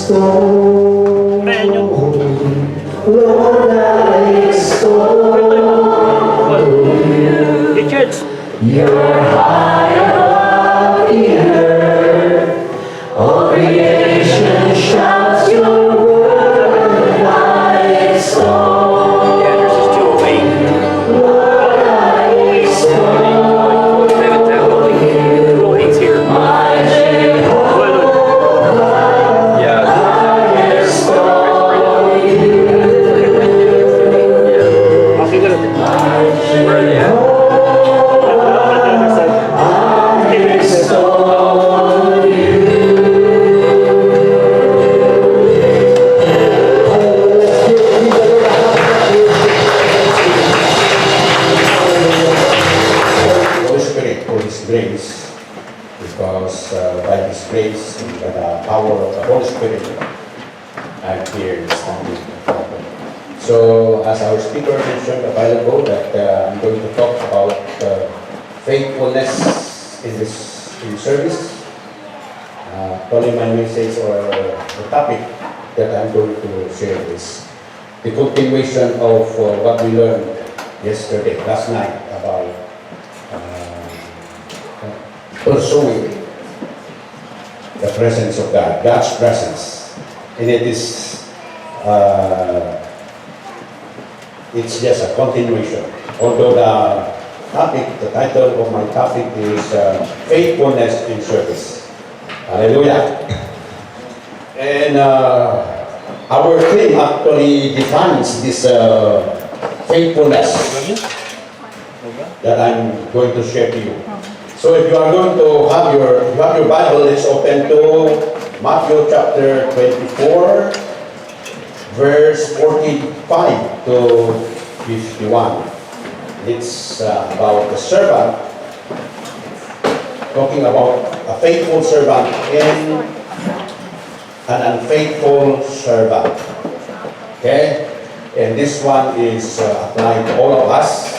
extol, Lord, I extol You're high above the earth. All creation shouts your word. I extol, Lord, I extol my Jehovah. I extol you, my Jehovah. Grace, because by His grace and by the power of the Holy Spirit, I'm here standing. So, as our speaker mentioned a while ago, that I'm going to talk about faithfulness in service. Probably my message or the topic that I'm going to share is the continuation of what we learned last night about pursuing the presence of God, God's presence. And it is, it's just a continuation. Although the title of my topic is faithfulness in service. Hallelujah. And our theme actually defines this faithfulness that I'm going to share to you. So if you are going to have your Bible, let's open to Matthew chapter 24, verse 45 to 51. It's about the servant, talking about a faithful servant and an unfaithful servant. Okay? And this one is applied to all of us,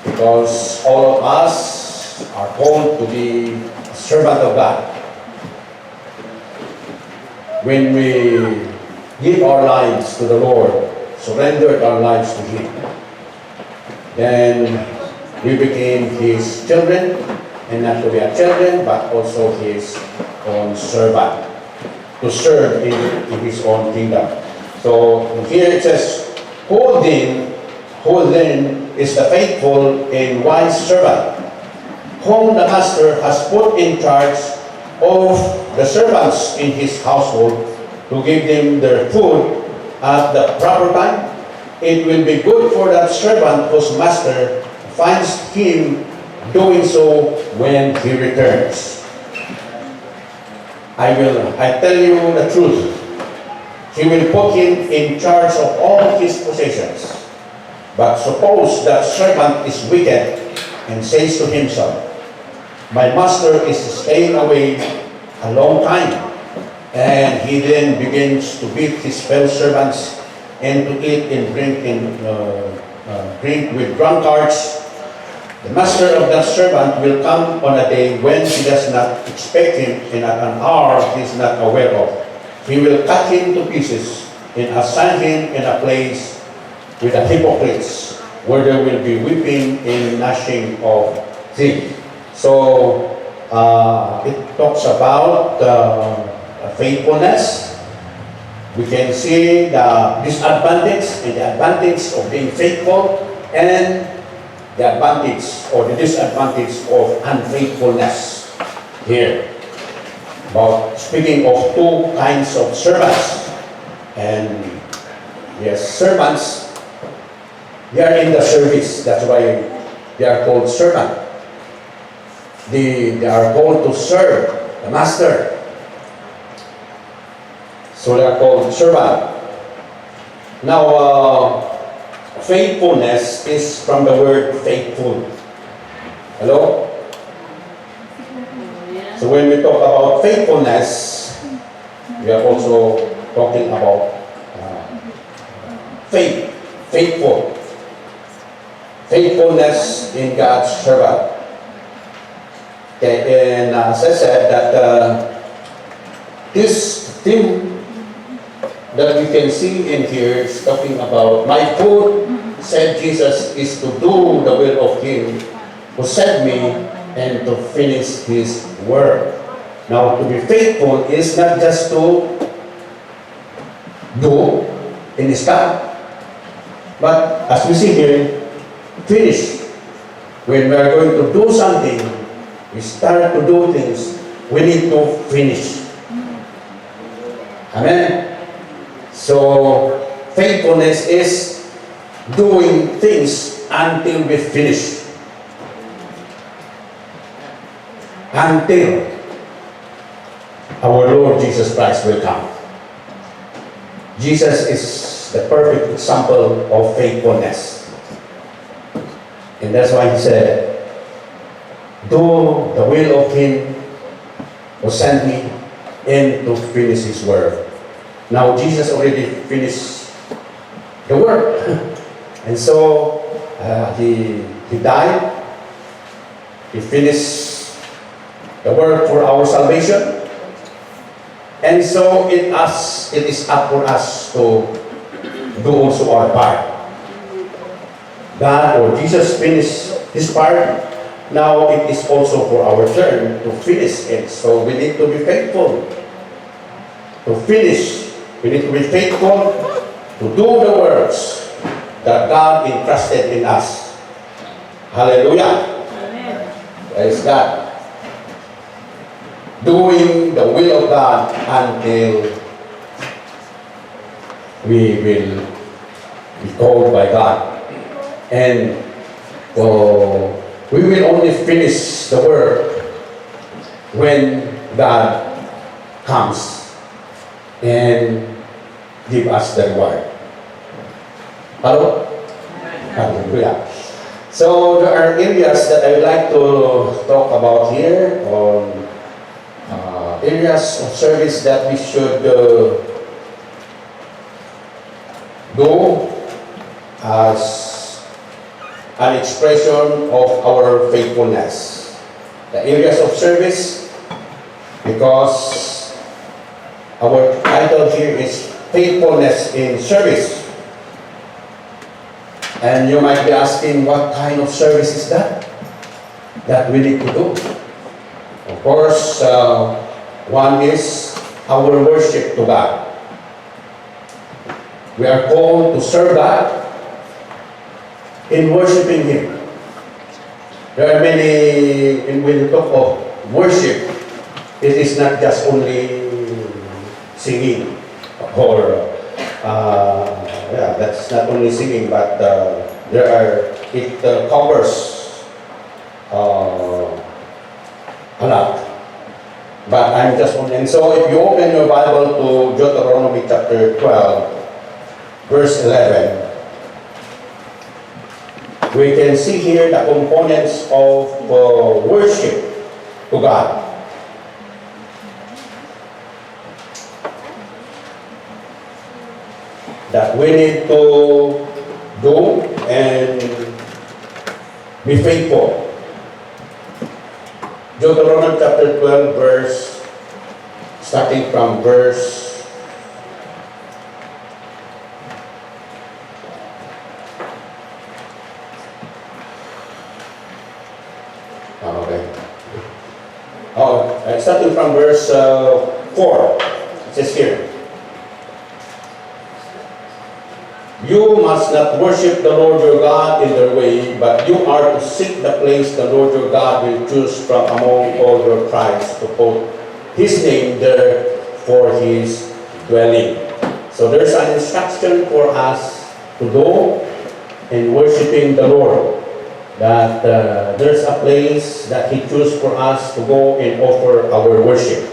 because all of us are called to be a servant of God. When we give our lives to the Lord, surrendered our lives to Him, then we became His children, and not to be our children, but also His own servant, to serve in His own kingdom. So here it says, who then is the faithful and wise servant, whom the master has put in charge of the servants in his household to give them their food at the proper time? It will be good for that servant whose master finds him doing so when he returns. I tell you the truth. He will put him in charge of all his possessions. But suppose that servant is wicked and says to himself, my master is staying away a long time, and he then begins to beat his fellow servants and to eat and drink with drunkards. The master of that servant will come on a day when he does not expect him, and at an hour he is not aware of. He will cut him to pieces and assign him in a place with the hypocrites, where there will be weeping and gnashing of teeth. So, it talks about faithfulness. We can see the disadvantage and the advantage of being faithful, and the advantage or the disadvantage of unfaithfulness here. About speaking of two kinds of servants. And yes, servants, they are in the service. That's why they are called servant. They are called to serve the master. So they are called servant. Now, faithfulness is from the word faithful. Hello? So when we talk about faithfulness, we are also talking about faith, faithful. Faithfulness in God's servant. Okay, and as I said, that this theme that we can see in here is talking about my food, said Jesus, is to do the will of Him who sent me and to finish His work. Now, to be faithful is not just to do in stop, but as we see here, finish. When we are going to do something, we start to do things, we need to finish. Amen? So, faithfulness is doing things until we finish. Until our Lord Jesus Christ will come. Jesus is the perfect example of faithfulness. And that's why He said, do the will of Him who sent me and to finish His work. Now, Jesus already finished the work. And so, He died. He finished the work for our salvation. And so, it is up for us to do also our part. God or Jesus finished His part. Now, it is also for our turn to finish it. So, we need to be faithful to finish. We need to be faithful to do the works that God entrusted in us. Hallelujah. Amen. Praise God. Doing the will of God until we will be called by God. And we will only finish the work when God comes and give us the reward. Hello? Hallelujah. So there are areas that I would like to talk about here on areas of service that we should do as an expression of our faithfulness. The areas of service, because our title here is faithfulness in service. And you might be asking, what kind of service is that we need to do? Of course, one is our worship to God. We are called to serve God in worshiping Him. There are many, when you talk of worship, it is not just only singing or that's not only singing, but it covers a lot. But I'm just only, and so if you open your Bible to Deuteronomy chapter 12, verse 11, we can see here the components of worship to God. That we need to do and be faithful. Deuteronomy chapter 12, starting from verse 4. It says here, you must not worship the Lord your God in their way, but you are to seek the place the Lord your God will choose from among all your tribes to put His name there for His dwelling. So there's an instruction for us to do in worshiping the Lord. That there's a place that He chose for us to go and offer our worship.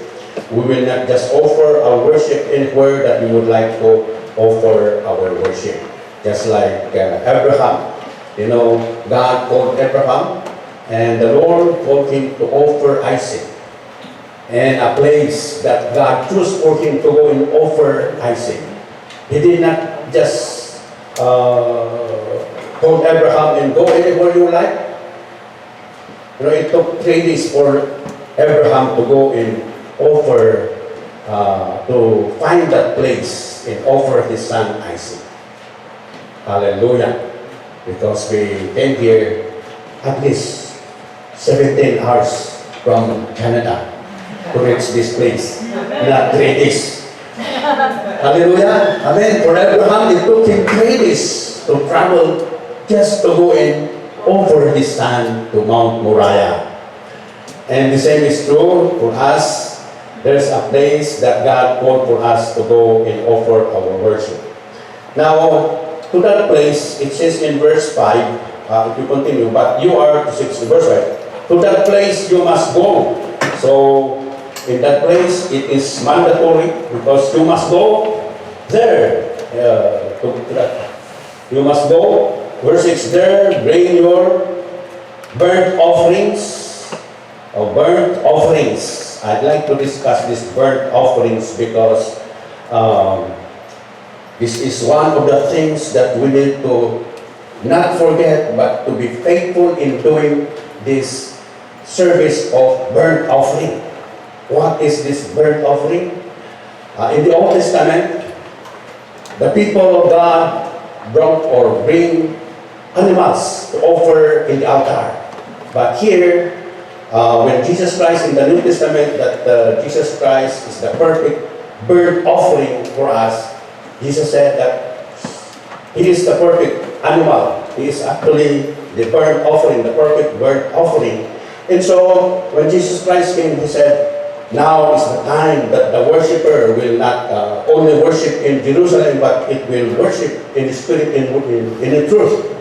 We will not just offer our worship anywhere that we would like to offer our worship. Just like Abraham. You know, God called Abraham and the Lord called him to offer Isaac. And a place that God chose for him to go and offer Isaac. He did not just call Abraham and go anywhere you like. You know, it took 3 days for Abraham to go and offer to find that place and offer his son Isaac. Hallelujah. Because we came here at least 17 hours from Canada to reach this place. Not 3 days. Hallelujah. Amen. For Abraham, it took him 3 days to travel just to go and offer his son to Mount Moriah. And the same is true for us. There's a place that God called for us to go and offer our worship. Now, to that place, it says in verse 5, if you continue, but you are, verse 5, to that place you must go. So, in that place, it is mandatory because you must go there. To that. You must go. Verse 6, there, bring your burnt offerings. Burnt offerings. I'd like to discuss this burnt offerings because this is one of the things that we need to not forget, but to be faithful in doing this service of burnt offering. What is this burnt offering? In the Old Testament, the people of God brought or bring animals to offer in the altar. But here, when Jesus Christ in the New Testament, that Jesus Christ is the perfect burnt offering for us, Jesus said that He is the perfect animal. He is actually the burnt offering, the perfect burnt offering. And so, when Jesus Christ came, He said, now is the time that the worshiper will not only worship in Jerusalem, but it will worship in the Spirit, in the truth.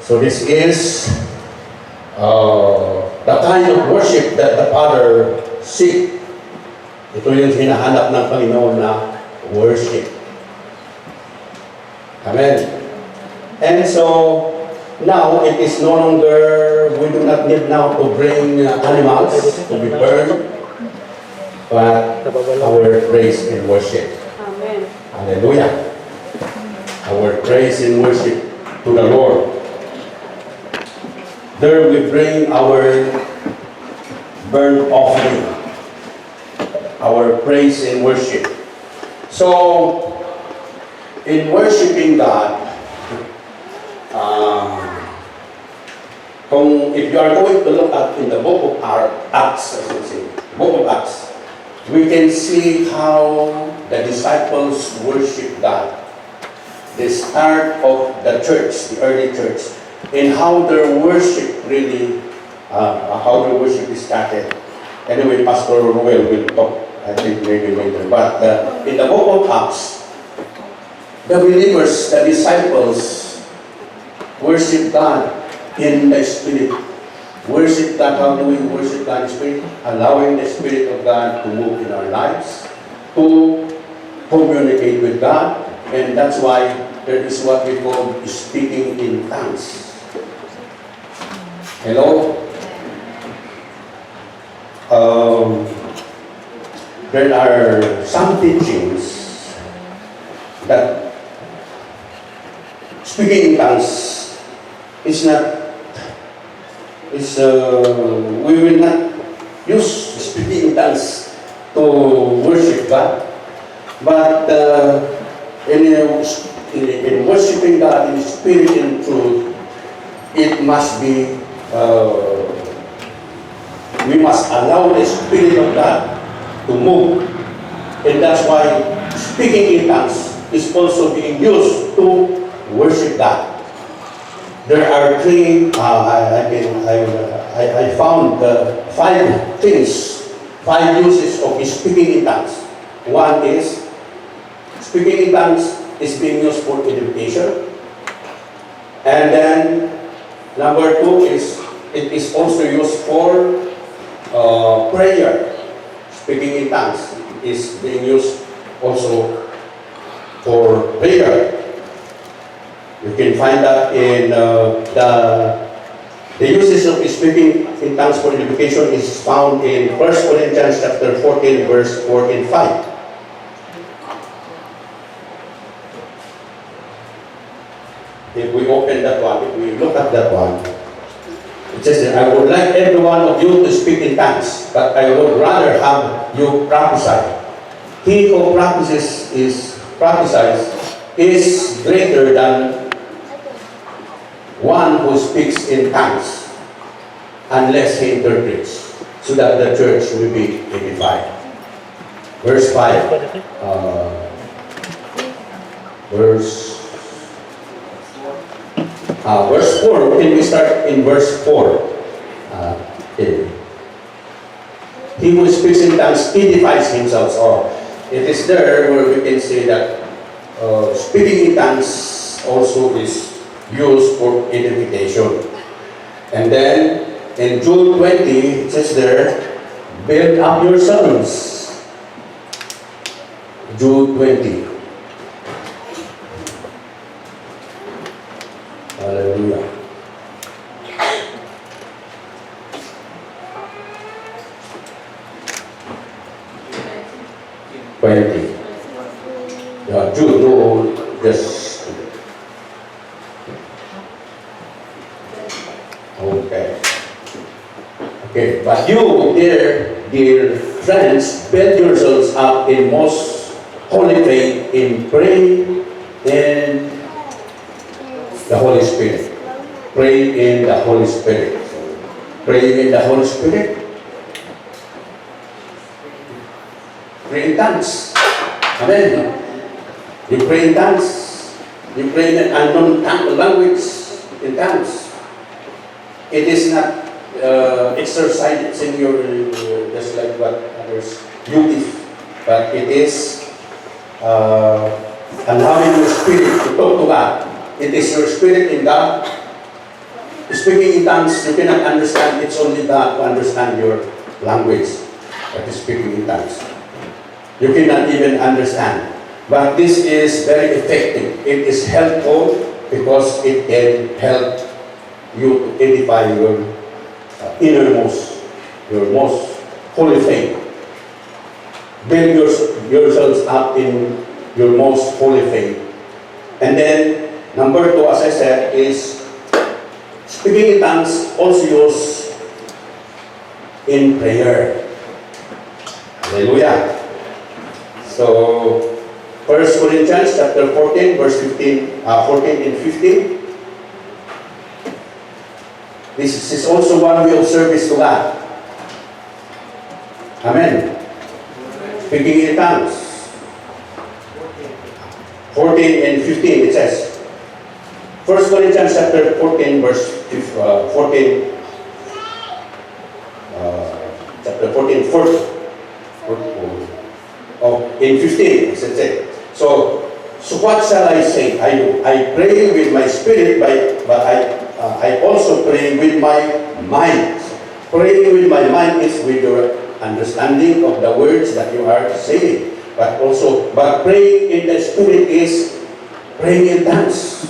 So this is the kind of worship that the Father seek. Ito yung hinahanap ng Panginoon na worship. Amen. And so, now it is no longer, we do not need now to bring animals to be burned, but our praise and worship. Amen. Hallelujah. Our praise and worship to the Lord. There we bring our burnt offering, our praise and worship. So, in worshiping God, if you are going to look at in the book of Acts, as I say, book of Acts, we can see how the disciples worship God. The start of the church, the early church, and how their worship really, how their worship is started. Anyway, Pastor Ruel will talk, I think maybe later. But in the book of Acts, the believers, the disciples, worship God in the Spirit. Worship God, how do we worship God in the Spirit? Allowing the Spirit of God to move in our lives, to communicate with God, and that's why there is what we call speaking in tongues. Hello? There are some teachings that speaking in tongues is not, we will not use speaking in tongues to worship God, but in worshiping God in spirit and truth, it must be, we must allow the Spirit of God to move. And that's why speaking in tongues is also being used to worship God. There are three, I found 5 things, 5 uses of speaking in tongues. One is, speaking in tongues is being used for edification. And then, number 2 is, it is also used for prayer. Speaking in tongues is being used also for prayer. You can find that in the uses of speaking in tongues for edification is found in 1 Corinthians chapter 14, verse 4 and 5. If we open that one, if we look at that one, it says that I would like every one of you to speak in tongues, but I would rather have you prophesy. He who prophesies is greater than one who speaks in tongues, unless he interprets, so that the church will be edified. Verse 5. Verse 4. Can we start in verse 4? Okay. He who speaks in tongues edifies himself. It is there where we can say that speaking in tongues also is used for edification. And then in Jude 20, it says there, build up yourselves. Jude 20. Hallelujah. Jude, no, just okay. Okay, but you, dear friends, build yourselves up in most holy faith, in praying in the Holy Spirit. Pray in the Holy Spirit. Pray in the Holy Spirit. Pray in tongues. Amen. You pray in tongues. You pray in an unknown language in tongues. It is not exercising your just like what others do, but it is allowing your spirit to talk to God. It is your spirit in God. Speaking in tongues, you cannot understand. It's only God to understand your language that is speaking in tongues. You cannot even understand. But this is very effective. It is helpful because it can help you to edify your innermost, your most holy faith. Build yourselves up in your most holy faith. And then, number 2, as I said, is speaking in tongues also used in prayer. Hallelujah. So, 1 Corinthians chapter 14, verse 14 and 15. This is also one way of service to God. Amen. Speaking in tongues. 14 and 15 it says. 1 Corinthians chapter 14, verse 14. Chapter 14, 4. In 15, as it said. So what shall I say? I pray with my spirit, but I also pray with my mind. Praying with my mind is with your understanding of the words that you are saying. But praying in the spirit is praying in tongues.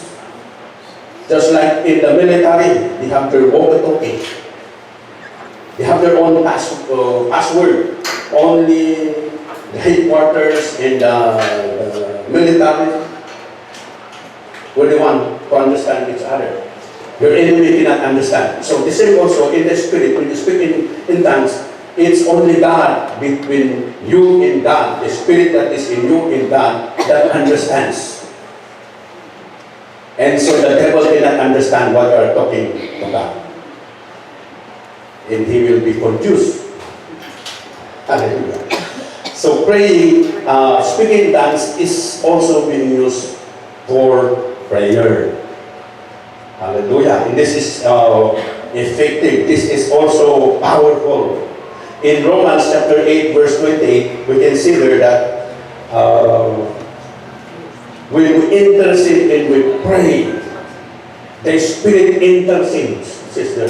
Just like in the military, they have their walkie-talkie. They have their own password. Only the headquarters and the military were the one to understand each other. Your enemy cannot understand. So the same also in the spirit, when you speak in tongues, it's only God, between you and God, the spirit that is in you and God, that understands. And so the devil cannot understand what you are talking to God. And he will be confused. Hallelujah. So praying, speaking in tongues is also being used for prayer. Hallelujah. And this is effective. This is also powerful. In Romans chapter 8, verse 28, we can see there that when we intercede and we pray, the Spirit intercedes, sister.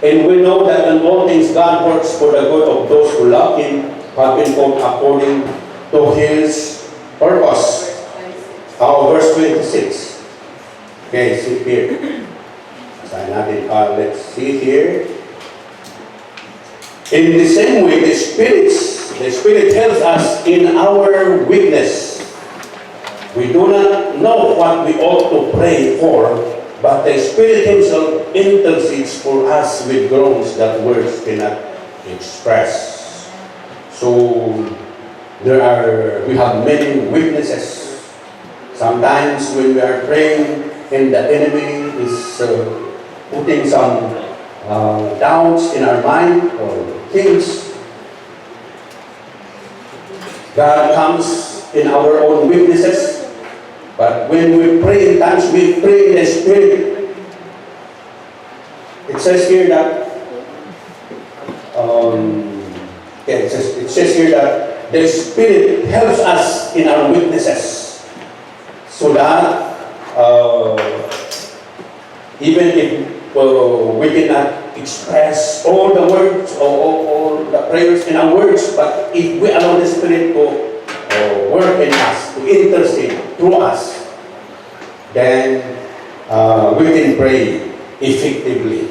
And we know that in all things God works for the good of those who love Him, have been called according to His purpose. Verse 26. Okay, see here. Let's see here. In the same way, the Spirit helps us in our weakness. We do not know what we ought to pray for, but the Spirit Himself intercedes for us with groans that words cannot express. So, we have many weaknesses. Sometimes when we are praying and the enemy is putting some doubts in our mind or things, God comes in our own weaknesses. But when we pray in times, we pray in the Spirit. It says here that it says here that the Spirit helps us in our weaknesses, so that even if we cannot express all the words or all the prayers in our words, but if we allow the Spirit to work in us, to intercede through us, then we can pray effectively.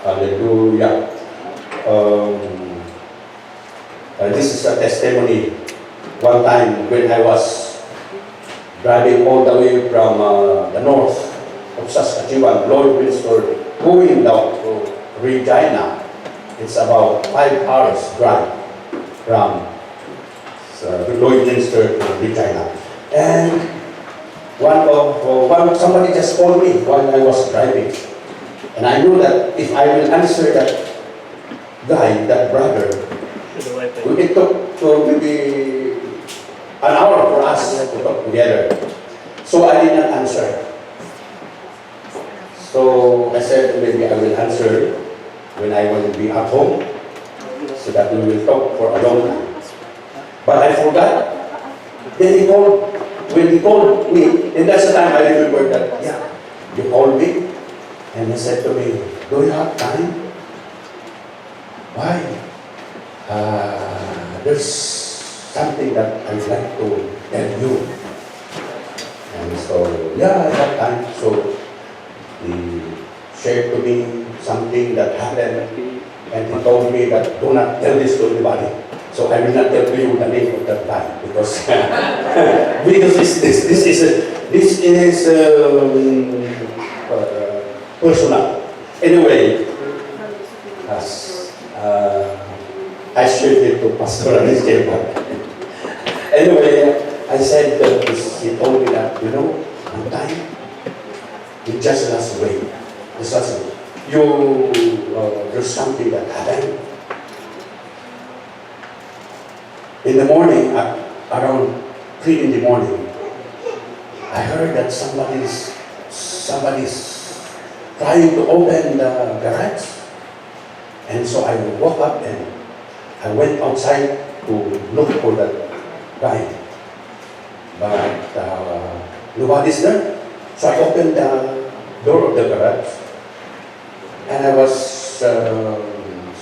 Hallelujah. This is a testimony. One time when I was driving all the way from the north of Saskatchewan, Lloyd Windsor, going down to Regina. It's about 5 hours drive from Lloyd Windsor to Regina. And somebody just called me while I was driving. And I knew that if I will answer that guy, that brother, it took maybe an hour for us to talk together. So I did not answer. So I said maybe I will answer when I will be at home, so that we will talk for a long time. But I forgot. Then when he called me, and that's the time I remember that, yeah, you called me. And he said to me, do you have time? Why? There's something that I'd like to tell you. And so, yeah, I have time. So he shared to me something that happened. And he told me that do not tell this to anybody. So I will not tell you the name of that guy, because this is personal. Anyway, as I shared it to Pastor Alice. Anyway, I said that he told me that, one time, you just last wait. There's something that happened. In the morning, around 3 in the morning, I heard that somebody's trying to open the garage. And so I woke up and I went outside to look for that guy. But nobody's there. So I opened the door of the garage. And I was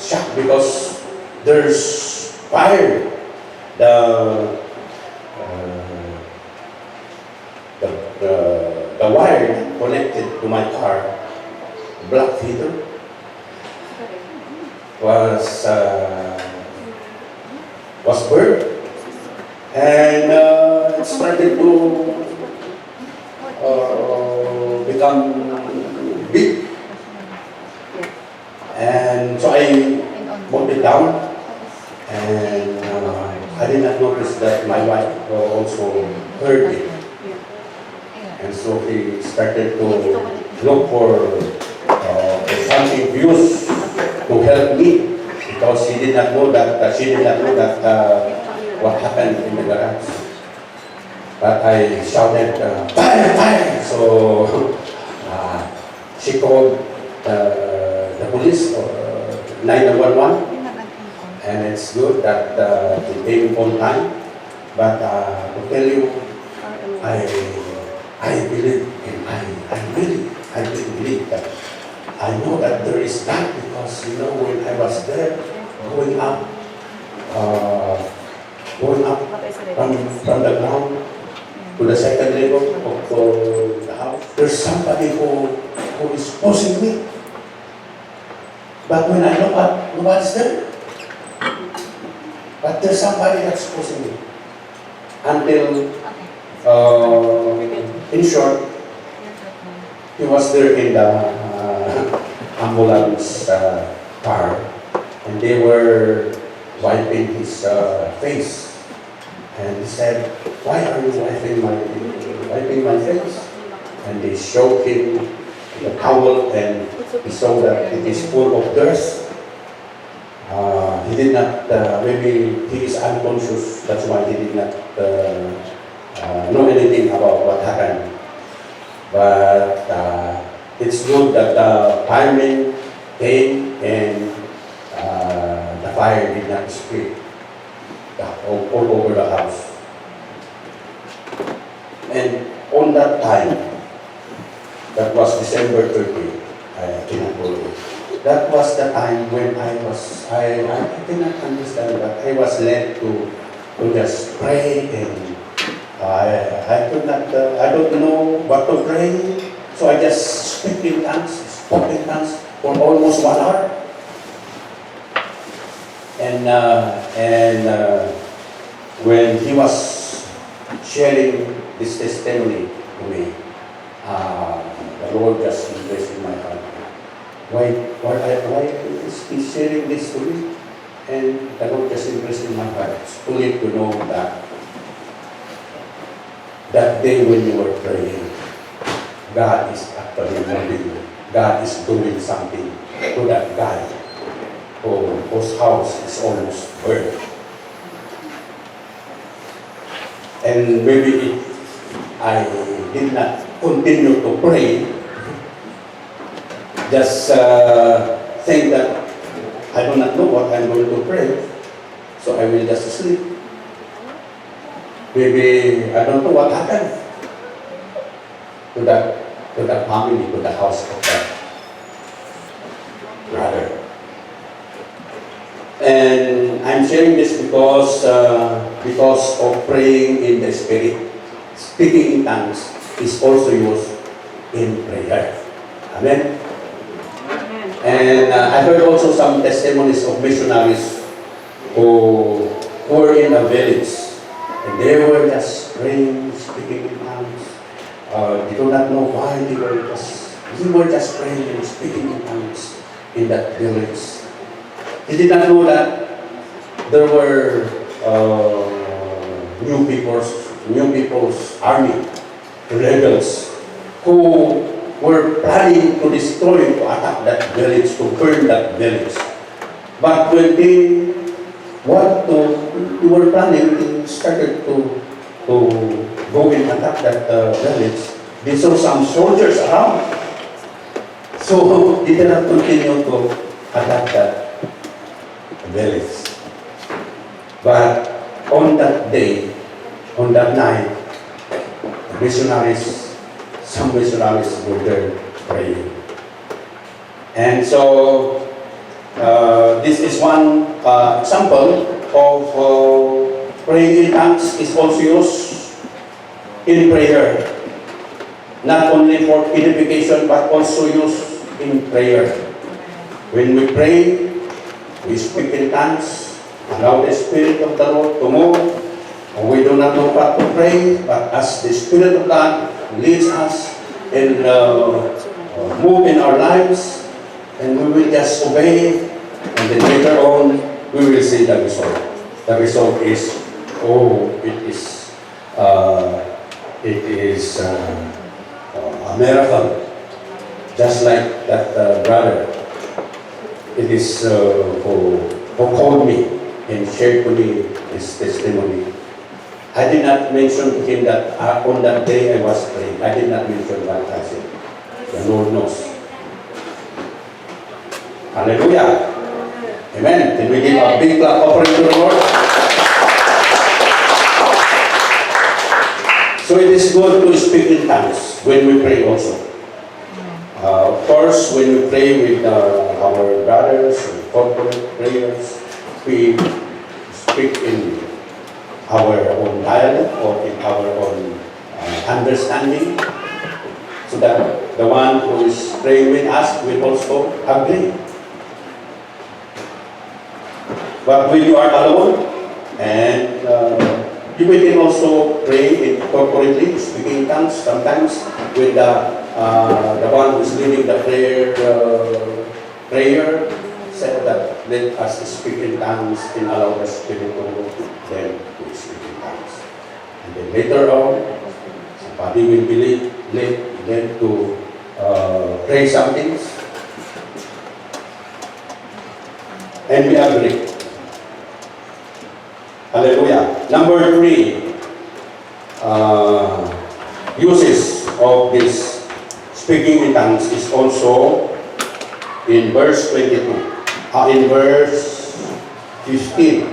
shocked because there's fire. The wire connected to my car, black heater, was burned, and it started to become big. And so I put it down, and I did not notice that my wife also heard it. And so he started to look for something used to help me, because she did not know that what happened in the garage. But I shouted, fire, fire! So she called the police or 911. And it's good that it came on time. But to tell you, I believe, and I really believe that I know that there is that, because when I was there, going up from the ground to the second level of the house, there's somebody who is pushing me. But when I look up, nobody's there. But there's somebody that's pushing me. Until, in short, he was there in the ambulance car, and they were wiping his face. And he said, "Why are you wiping my face?" And they showed him the towel, and he saw that it is full of dirt. He did not, maybe he is unconscious, that's why he did not know anything about what happened. But it's good that the firemen came and the fire did not spread all over the house. And on that time, that was December 30, I cannot believe. That was the time when I cannot understand that I was led to just pray, and I could not, I don't know what to pray, so I just spoke in tongues for almost 1 hour. And when he was sharing this testimony to me, the Lord just impressed in my heart. Why is he sharing this to me? And the Lord just impressed in my heart. It's only to know that day when you were praying, God is actually moving. God is doing something to that guy whose house is almost burned. And maybe if I did not continue to pray, just think that I do not know what I'm going to pray, so I will just sleep. Maybe I don't know what happened to that family, to the house of that brother. And I'm sharing this because of praying in the Spirit. Speaking in tongues is also used in prayer. Amen. And I heard also some testimonies of missionaries who were in a village, and they were just praying, speaking in tongues. They do not know why they were just praying and speaking in tongues in that village. They did not know that there were new people's army, rebels, who were planning to destroy, to attack that village, to burn that village. But when they were planning, they started to go and attack that village. They saw some soldiers around, so they did not continue to attack that village. But on that day, on that night, some missionaries were there praying. And so, this is one example of praying in tongues is also used in prayer. Not only for edification, but also used in prayer. When we pray, we speak in tongues, allow the Spirit of the Lord to move. We do not know what to pray, but as the Spirit of God leads us and move in our lives, and we will just obey, and then later on we will see the result. The result is, it is a miracle, just like that brother. It is who called me and shared to me his testimony. I did not mention to him that on that day I was praying. I did not mention what I said. The Lord knows. Hallelujah. Amen. Can we give a big clap offering to the Lord? So it is good to speak in tongues when we pray also. Of course, when we pray with our brothers and corporate prayers, we speak in our own dialect or in our own understanding, so that the one who is praying with us will also agree. But when you are alone, and you can also pray in corporately, speaking in tongues, sometimes with the one who is leading the prayer, said that let us speak in tongues and allow the Spirit to them to speak in tongues. And then later on, somebody will be led them to pray some things. And we agree. Hallelujah. Number 3, uses of this speaking in tongues is also in verse 22. In verse 15.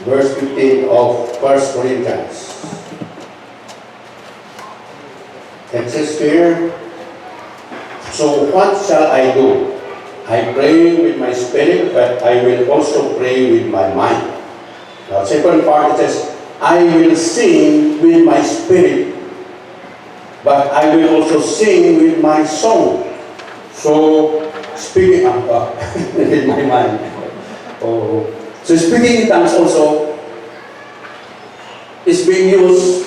Verse 15 of 1 Corinthians. It says here, so what shall I do? I pray with my spirit, but I will also pray with my mind. Now, second part, it says, I will sing with my spirit, but I will also sing with my song. So, speaking with my mind. Oh. So, speaking in tongues also is being used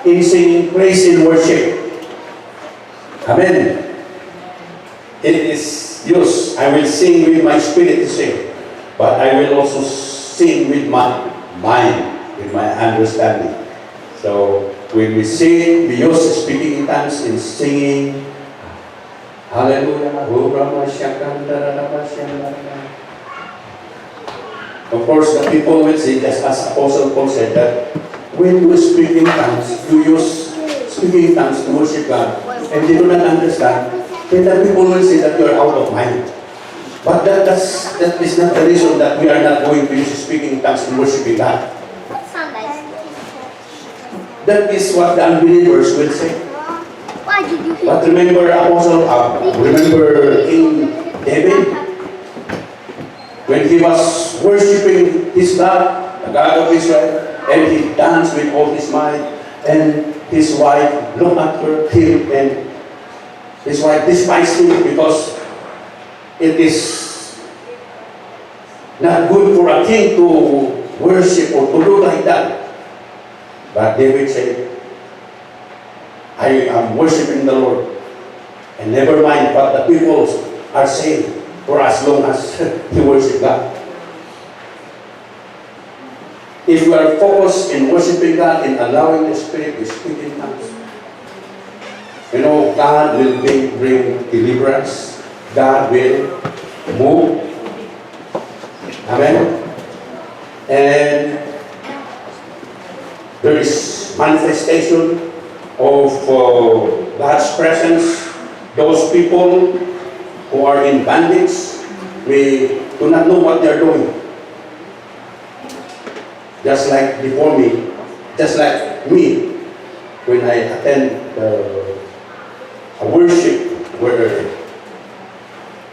in singing praise and worship. Amen. It is used. I will sing with my spirit to sing, but I will also sing with my mind, with my understanding. So when we sing, we use speaking in tongues in singing. Hallelujah. Of course, the people will say, just as Apostle Paul said, that when you speak in tongues, you use speaking in tongues to worship God, and they do not understand, then the people will say that you are out of mind. But that is not the reason that we are not going to use speaking in tongues and worshiping God. That is what the unbelievers will say. But remember remember King David, when he was worshiping his God, the God of Israel, and he danced with all his might, and his wife looked after him, and his wife despised him because it is not good for a king to worship or to do like that. But David said, I am worshiping the Lord, and never mind what the people are saying, for as long as he worship God. If we are focused in worshiping God and allowing the Spirit to speak in tongues, you know, God will bring deliverance. God will move. Amen. And there is manifestation of God's presence. Those people who are in bondage, we do not know what they are doing. Just like before me, just like me, when I attend a worship where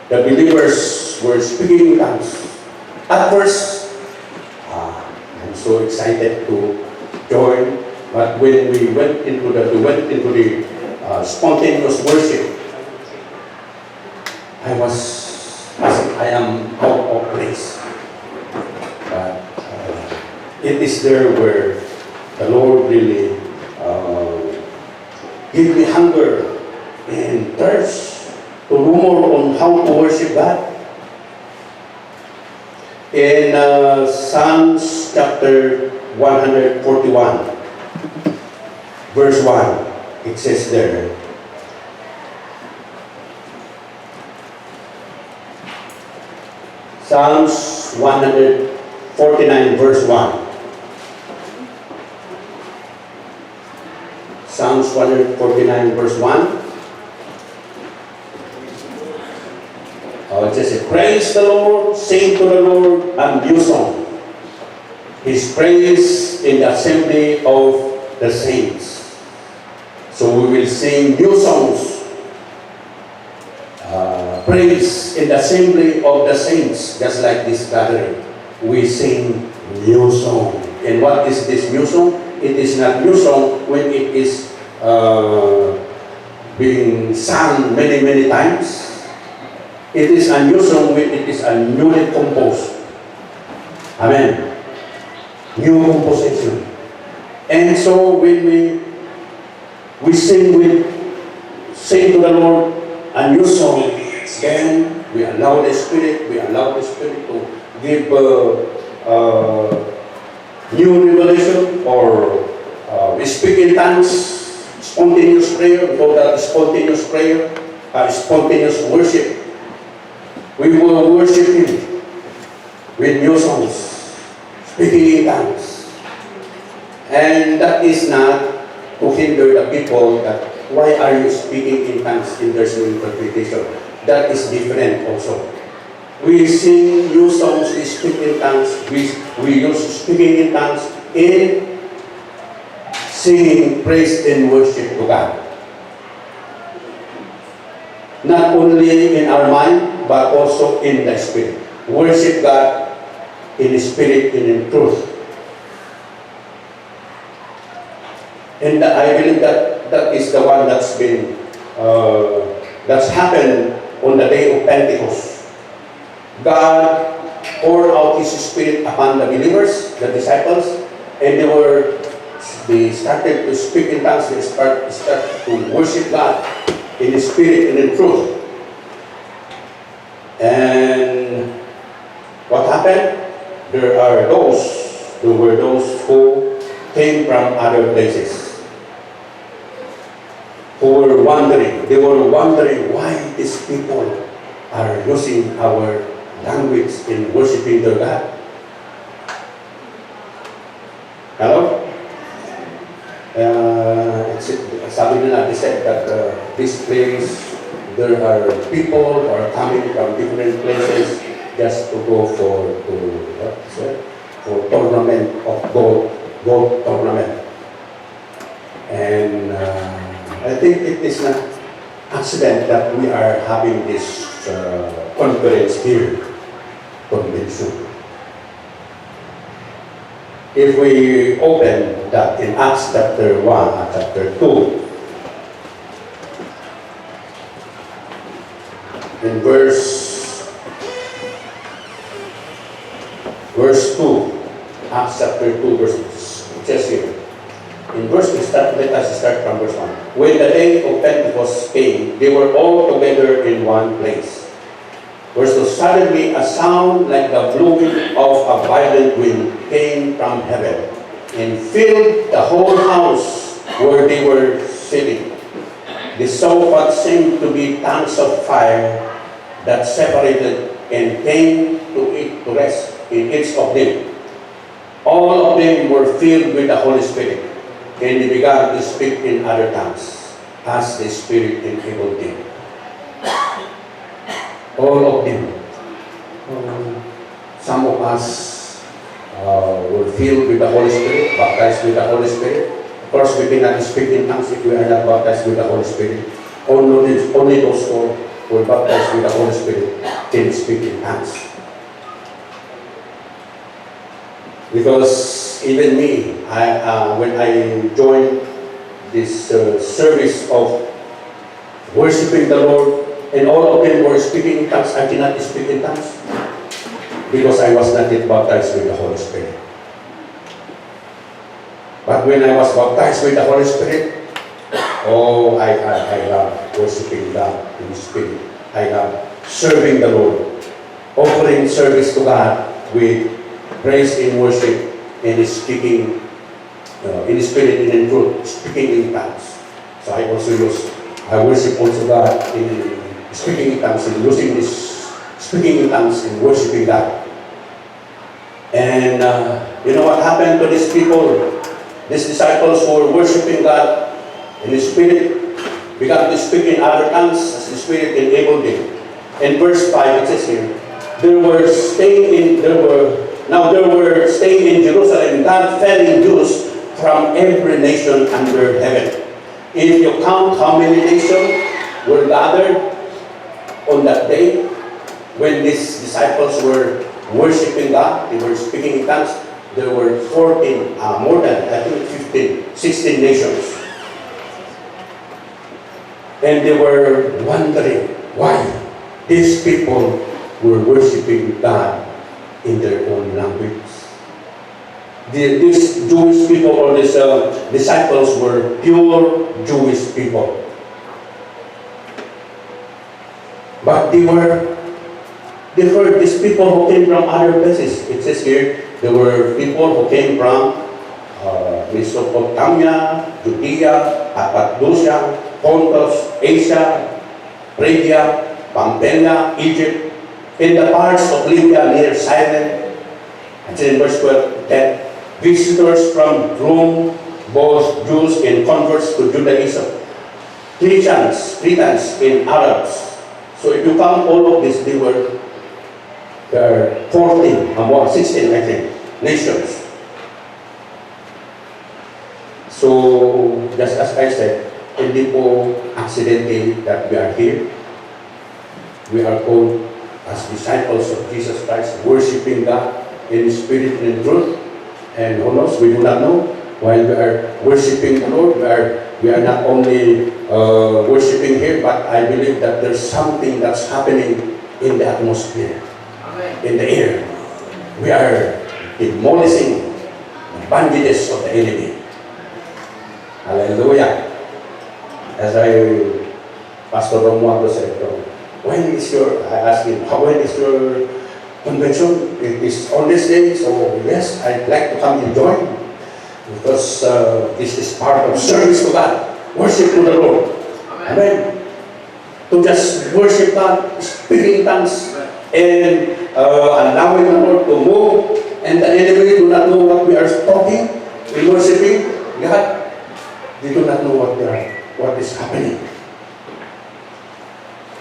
the believers were speaking in tongues. At first, I'm so excited to join, but when we went into the spontaneous worship, I was as if I am out of place. But it is there where the Lord really give me hunger and thirst to know more on how to worship God. In Psalms chapter 141, verse 1, it says there, Psalms 149, verse 1. Psalms 149, verse 1. It says, praise the Lord, sing to the Lord a new song. His praise in the assembly of the saints. So we will sing new songs. Praise in the assembly of the saints, just like this gathering. We sing new song. And what is this new song? It is not new song when it is being sung many, many times. It is a new song when it is a newly composed. Amen. New composition. And so when we sing to the Lord a new song, then we allow the Spirit to give new revelation, or we speak in tongues, spontaneous prayer. We call that spontaneous prayer, spontaneous worship. We will worship Him with new songs, speaking in tongues. And that is not to hinder the people that, why are you speaking in tongues and there's no interpretation? That is different also. We sing new songs, we speak in tongues, we use speaking in tongues in singing praise and worship to God. Not only in our mind, but also in the Spirit. Worship God in Spirit and in truth. And I believe that that is the one that's been, that's happened on the day of Pentecost. God poured out His Spirit upon the believers, the disciples, and they started to speak in tongues. They start to worship God in the Spirit and in truth. And what happened? There were those who came from other places, who were wondering. They were wondering why these people are using our language in worshiping their God. Hello? Sabi nila, they said that this place, there are people who are coming from different places just to go for tournament of gold tournament. And I think it is not accident that we are having this conference here, convention. If we open that in Acts chapter 1 and chapter 2, in verse 2, Acts chapter 2, verse, it says here, let us start from verse 1. When the day of Pentecost came, they were all together in one place. Verse 2, suddenly a sound like the blowing of a violent wind came from heaven and filled the whole house where they were sitting. They saw what seemed to be tongues of fire that separated and came to rest in each of them. All of them were filled with the Holy Spirit, and they began to speak in other tongues as the Spirit enabled them. All of them. Some of us were filled with the Holy Spirit, baptized with the Holy Spirit. Of course, we cannot speak in tongues if we are not baptized with the Holy Spirit. Only those who were baptized with the Holy Spirit can speak in tongues. Because even me, when I joined this service of worshiping the Lord, and all of them were speaking in tongues, I cannot speak in tongues because I was not yet baptized with the Holy Spirit. But when I was baptized with the Holy Spirit, oh, I love worshiping God in the Spirit. I love serving the Lord, offering service to God with praise and worship, and speaking in the Spirit and in truth, speaking in tongues. So I worship also God in speaking in tongues and using this speaking in tongues and worshiping God. And you know what happened to these people? These disciples who were worshiping God in the Spirit began to speak in other tongues as the Spirit enabled them. In verse 5 it says here, there were staying in Jerusalem God-fearing Jews from every nation under heaven. If you count how many nations were gathered on that day when these disciples were worshiping God, they were speaking in tongues, there were 14, more than, I think 15, 16 nations. And they were wondering why these people were worshiping God in their own language. These Jewish people, or these disciples, were pure Jewish people. But they heard these people who came from other places. It says here, there were people who came from Mesopotamia, Judea, Cappadocia, Pontus, Asia, Phrygia, Pamphylia, Egypt, in the parts of Libya near Cyrene. And in verse 12, that visitors from Rome, both Jews and converts to Judaism, Cretans and Arabs. So if you count all of this, there are 14, about 16, I think, nations. So, just as I said, hindi po accidentally that we are here. We are called as disciples of Jesus Christ, worshiping God in spirit and in truth. And who knows, we do not know. While we are worshiping the Lord, we are not only worshiping here, but I believe that there's something that's happening in the atmosphere, in the air. We are demolishing the bandages of the enemy. Hallelujah. As Pastor Romualdo said, I asked him, when is your convention? It is on this day, so yes, I'd like to come and join. Because this is part of service to God, worship to the Lord. Amen. To just worship God, speaking in tongues, and allowing the Lord to move, and the enemy do not know what we are talking, in worshiping God. They do not know what is happening.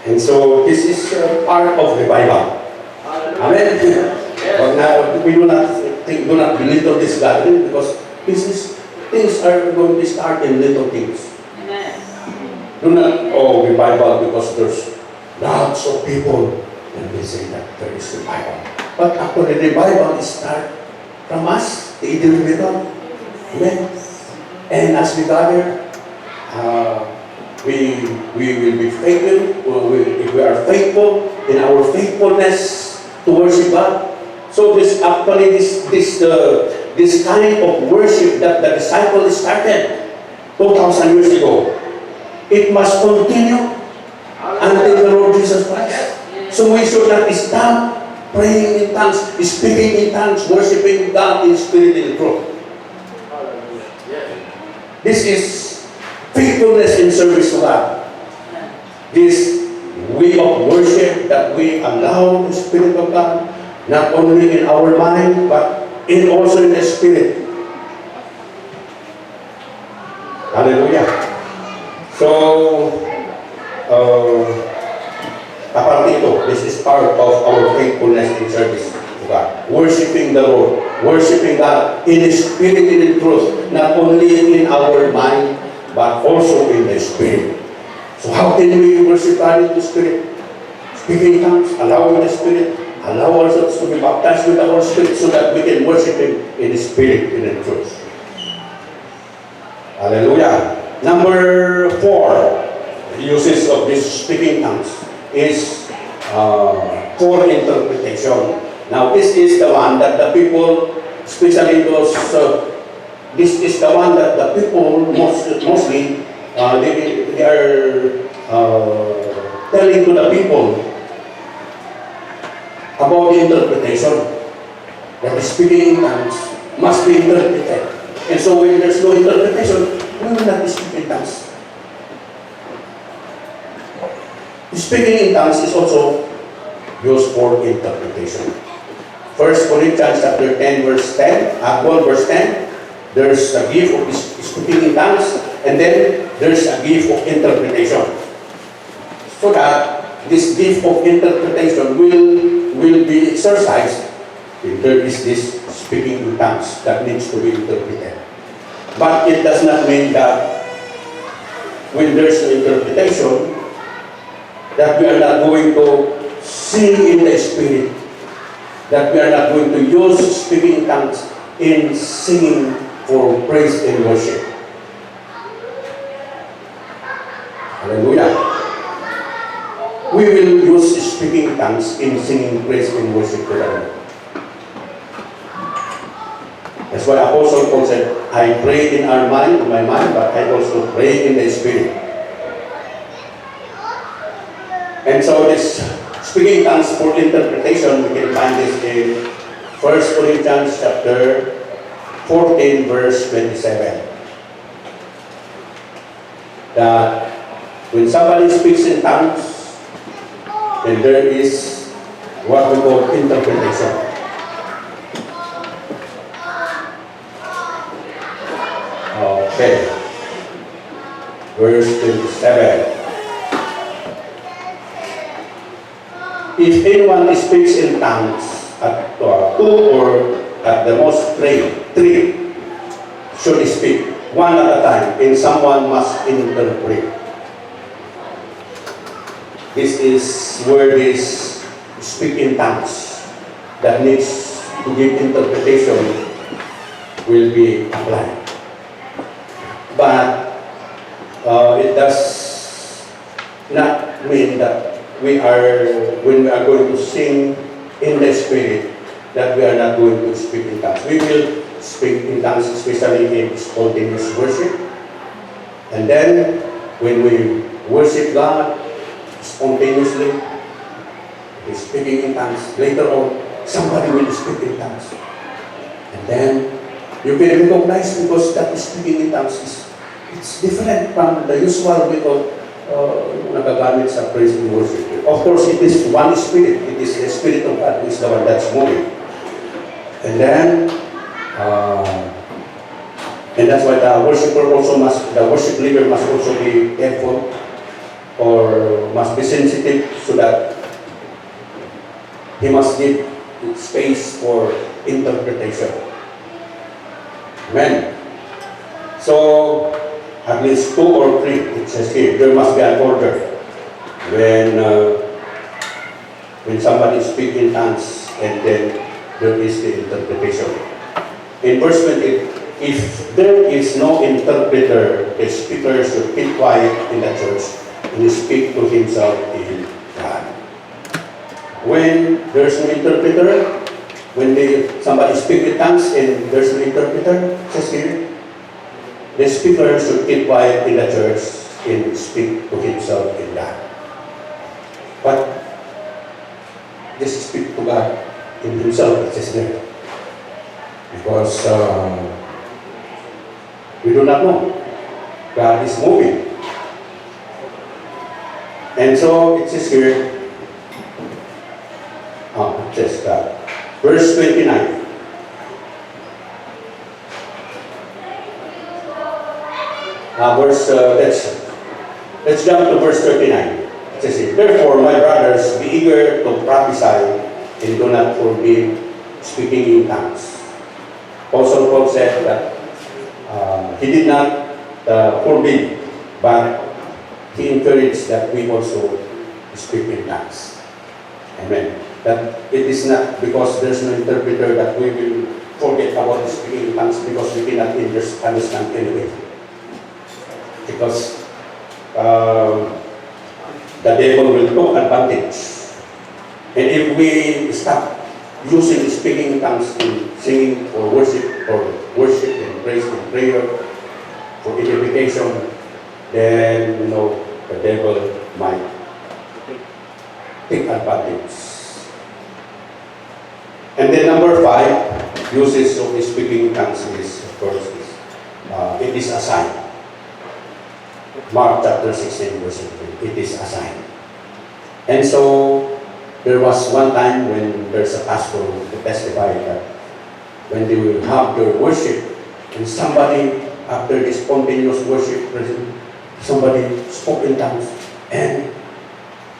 And so this is part of revival. Amen. But now we do not belittle this gathering because things are going to start in little things. Do not revival because there's lots of people and they say that there is revival. But actually revival is start from us, the individual. Amen. And as we gather, we will be faithful. If we are faithful in our faithfulness to worship God. So this kind of worship that the disciples started 2,000 years ago, it must continue until the Lord Jesus Christ. So we should not stop praying in tongues, speaking in tongues, worshiping God in spirit and in truth. This is faithfulness in service to God. This way of worship that we allow the Spirit of God, not only in our mind, but also in the Spirit. Hallelujah. So, this is part of our faithfulness in service to God. Worshiping the Lord, worshiping God in spirit and in truth, not only in our mind, but also in the Spirit. So how can we worship God in the Spirit? Speaking in tongues, allowing the Spirit, allow ourselves to be baptized with the Holy Spirit so that we can worship Him in the Spirit and in truth. Hallelujah. Number 4, the uses of this speaking tongues is for interpretation. Now this is the one that the people, especially those, this is the one that the people mostly they are telling to the people about the interpretation. That the speaking in tongues must be interpreted. And so when there's no interpretation, we will not speak in tongues. Speaking in tongues is also used for interpretation. 1 Corinthians chapter 10 verse 10, 1 verse 10, there's a gift of speaking in tongues, and then there's a gift of interpretation. So that this gift of interpretation will be exercised if there is this speaking in tongues that needs to be interpreted. But it does not mean that when there's an interpretation, that we are not going to sing in the Spirit, that we are not going to use speaking in tongues in singing for praise and worship. Hallelujah. We will use speaking in tongues in singing praise and worship to the Lord. That's why Apostle Paul said, I pray in my mind, but I also pray in the Spirit. And so this speaking tongues for interpretation, we can find this in 1 Corinthians chapter 14, verse 27. That when somebody speaks in tongues, then there is what we call interpretation. Okay. Verse 27. If anyone speaks in tongues at two or at the most three should speak one at a time, and someone must interpret. This is where this speak in tongues that needs to give interpretation will be applied. But it does not mean that when we are going to sing in the Spirit, that we are not going to speak in tongues. We will speak in tongues, especially in spontaneous worship. And then, when we worship God spontaneously, He's speaking in tongues. Later on, somebody will speak in tongues. And then, you can recognize because that speaking in tongues it's different from the usual method nagagamit sa praise and worship. Of course, it is one Spirit. It is the Spirit of God who is the one that's moving. And then, and that's why the worship leader must also be careful or must be sensitive so that he must give space for interpretation. Amen. So, at least 2 or 3, it says here, there must be an order when somebody speaks in tongues and then there is the interpretation. In verse 20, if there is no interpreter, the speaker should keep quiet in the church and speak to himself in God. When there's no interpreter, when somebody speaks in tongues and there's no interpreter, it says here, the speaker should keep quiet in the church and speak to himself in God. But just speak to God in himself, it says there. Because we do not know. God is moving. And so it says here, it says that. Verse 29. Let's jump to verse 39. It says here, therefore, my brothers, be eager to prophesy and do not forbid speaking in tongues. Apostle Paul said that he did not forbid, but he encouraged that we also speak in tongues. Amen. That it is not because there's no interpreter that we will forget about speaking in tongues because we cannot understand anyway. Because the devil will take advantage. And if we stop using speaking in tongues in singing or worship and praise and prayer for edification, then the devil might take advantage. And then number 5, uses of speaking in tongues is, of course, it is a sign. Mark chapter 16, verse 18. It is a sign. And so, there was one time when there's a pastor who testified that when they will have their worship, and somebody, after this spontaneous worship, somebody spoke in tongues, and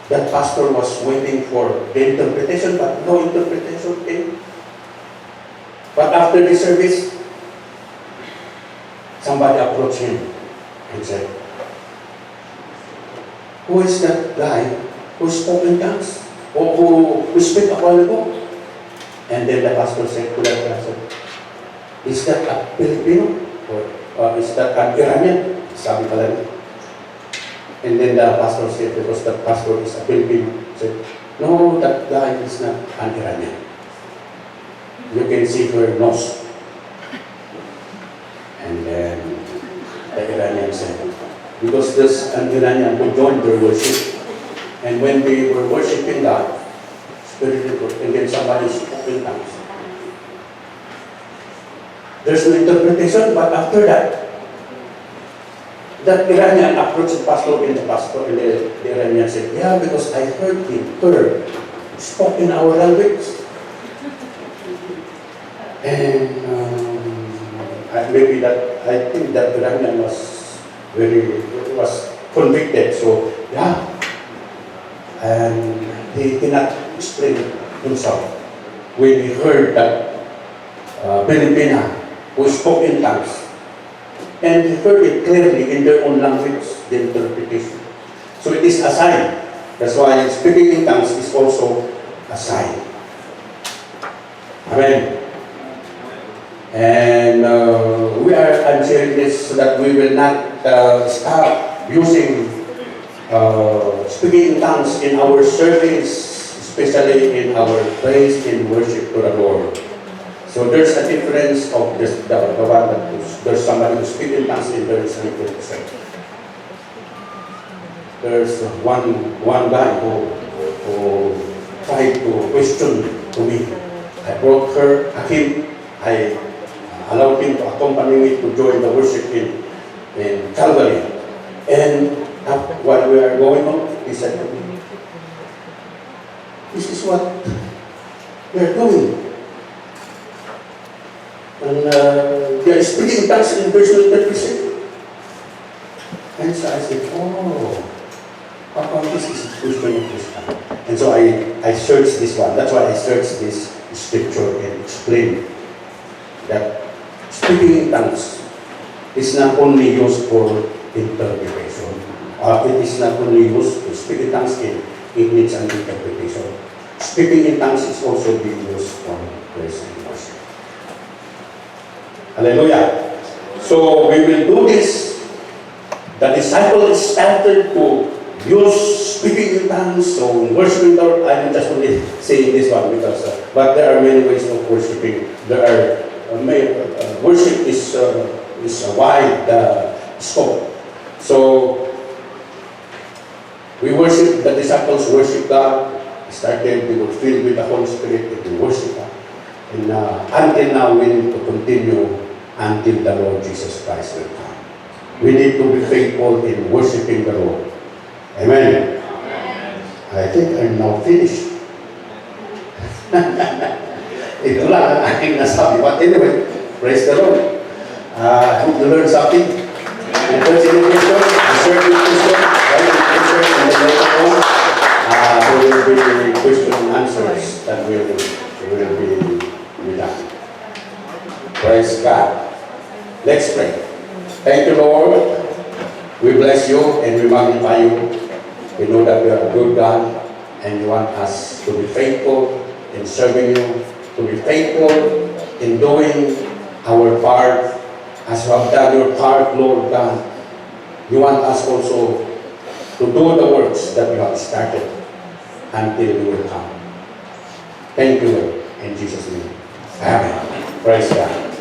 that pastor was waiting for the interpretation, but no interpretation came. But after the service, somebody approached him and said, who is that guy who spoke in tongues? Or who spoke a while ago? And then the pastor said to that person, is that a Filipino? Or is that an Iranian? Sabi pala niya. And then the pastor said, because the pastor is a Filipino, said, no, that guy is not an Iranian. You can see her nose. And then the Iranian said, because there's an Iranian who joined their worship, And when they were worshiping God, and then somebody spoke in tongues. There's no interpretation, but after that Iranian approached the pastor, and the Iranian said, yeah, because I heard him, spoke in our language. And I think that Iranian was convicted, so yeah. And he cannot explain himself when he heard that Filipina who spoke in tongues. And he heard it clearly in their own language, the interpretation. So it is a sign. That's why speaking in tongues is also a sign. Amen. And I'm sharing this so that we will not stop using speaking in tongues in our service, especially in our praise and worship to the Lord. So there's a difference of the one that there's somebody who speaks in tongues and there is an interpreter. There's one guy who tried to question to me. I brought him, I allowed him to accompany me to join the worship in Calvary. And while we are going on, he said to me, this is what we are doing. And they are speaking tongues in personal interpretation. And so I said, oh, how come this is a question of this time? And so I searched this one. That's why I searched this scripture and explained that speaking in tongues is not only used for interpretation. It is not only used to speak in tongues, it needs an interpretation. Speaking in tongues is also being used for praise and worship. Hallelujah. So we will do this. The disciples started to use speaking in tongues, so worshiping the Lord. I'm just only saying this one because, but there are many ways of worshiping. There are worship is a wide scope. So we worship. The disciples worship God. Started, they were filled with the Holy Spirit, and they worship God. And until now, we need to continue until the Lord Jesus Christ will come. We need to be faithful in worshiping the Lord. Amen. Amen. I think I'm now finished. Ito lang ang aking nasabi. But anyway, praise the Lord. I hope you learned something. If there's any question, a certain question, write the question and then later on, there will be question and answers that will be done. Praise God. Let's pray. Thank you, Lord. We bless you and we magnify you. We know that you are a good God and you want us to be faithful in serving you, to be faithful in doing our part as you have done your part, Lord God. You want us also to do the works that you have started until you will come. Thank you, Lord. In Jesus' name. Amen. Praise God.